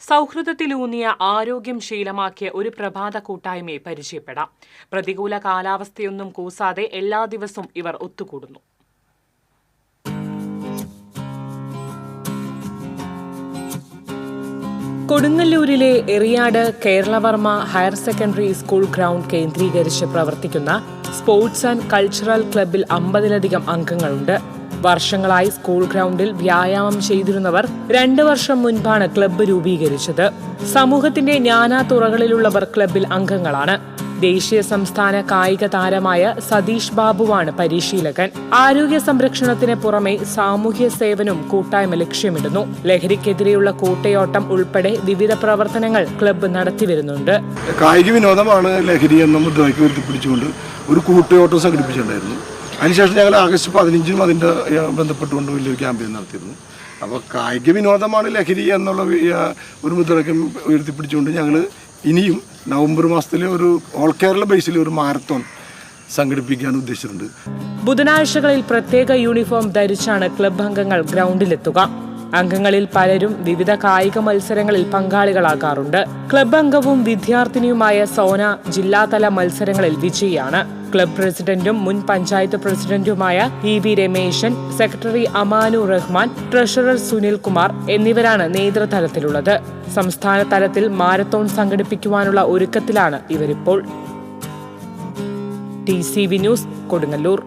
സൗഹൃദത്തിലൂന്നിയ ആരോഗ്യം ശീലമാക്കിയ ഒരു പ്രഭാത കൂട്ടായ്മയെ പരിചയപ്പെടാം. പ്രതികൂല കാലാവസ്ഥയൊന്നും കൂസാതെ എല്ലാ ദിവസവും ഇവർ ഒത്തുകൂടുന്നു. കൊടുങ്ങല്ലൂരിലെ Eriyad Keralavarma higher secondary school ground കേന്ദ്രീകരിച്ച് പ്രവർത്തിക്കുന്ന സ്പോർട്സ് ആൻഡ് കൾച്ചറൽ ക്ലബ്ബിൽ 50-ലധികം അംഗങ്ങളുണ്ട്. വർഷങ്ങളായി സ്കൂൾ ഗ്രൗണ്ടിൽ വ്യായാമം ചെയ്തിരുന്നവർ 2 വർഷം മുൻപാണ് ക്ലബ്ബ് രൂപീകരിച്ചത്. സമൂഹത്തിന്റെ നാനാ തുറകളിലുള്ളവർ ക്ലബ്ബിൽ അംഗങ്ങളാണ്. ദേശീയ സംസ്ഥാന കായിക താരമായ സതീഷ് ബാബുവാണ് പരിശീലകൻ. ആരോഗ്യ സംരക്ഷണത്തിന് പുറമെ സാമൂഹ്യ സേവനവും കൂട്ടായ്മ ലക്ഷ്യമിടുന്നു. ലഹരിക്കെതിരെയുള്ള കൂട്ടയോട്ടം ഉൾപ്പെടെ വിവിധ പ്രവർത്തനങ്ങൾ ക്ലബ്ബ് നടത്തിവരുന്നുണ്ട്. കായിക വിനോദമാണ് ലഹരി എന്ന മുദ്രാവാക്യം ഉയർത്തിപ്പിടിച്ചുകൊണ്ട് ഒരു കൂട്ടയോട്ടം സംഘടിപ്പിച്ചിട്ടുണ്ടായിരുന്നു. അതിനുശേഷം ഞങ്ങൾ ആഗസ്റ്റ് 15 അതിൻ്റെ ബന്ധപ്പെട്ടുകൊണ്ട് വലിയൊരു ക്യാമ്പയിൻ നടത്തിയിരുന്നു. അപ്പോൾ കായിക വിനോദമാണ് ലഹരി എന്നുള്ള ഒരു മുദ്രാവാക്യം ഉയർത്തിപ്പിടിച്ചുകൊണ്ട് ഞങ്ങൾ ഇനിയും നവംബർ മാസത്തിലെ ഒരു ഓൾ കേരള ബേസിൽ ഒരു മാരത്തോൺ സംഘടിപ്പിക്കാൻ ഉദ്ദേശിച്ചിട്ടുണ്ട്. ബുധനാഴ്ചകളിൽ പ്രത്യേക യൂണിഫോം ധരിച്ചാണ് ക്ലബ്ബ് അംഗങ്ങൾ ഗ്രൗണ്ടിലെത്തുക. അംഗങ്ങളിൽ പലരും വിവിധ കായിക മത്സരങ്ങളിൽ പങ്കാളികളാകാറുണ്ട്. ക്ലബ്ബ് അംഗവും വിദ്യാർത്ഥിനിയുമായ സോന ജില്ലാതല മത്സരങ്ങളിൽ വിജയിയാണ്. ക്ലബ്ബ് പ്രസിഡന്റും മുൻ പഞ്ചായത്ത് പ്രസിഡന്റുമായ EV Ramesan, secretary Amanu Rahman, treasurer Sunil Kumar എന്നിവരാണ് നേതൃതലത്തിലുള്ളത്. സംസ്ഥാന തലത്തിൽ മാരത്തോൺ സംഘടിപ്പിക്കുവാനുള്ള ഒരുക്കത്തിലാണ് ഇവരിപ്പോൾ. TCV news, Kodungallur.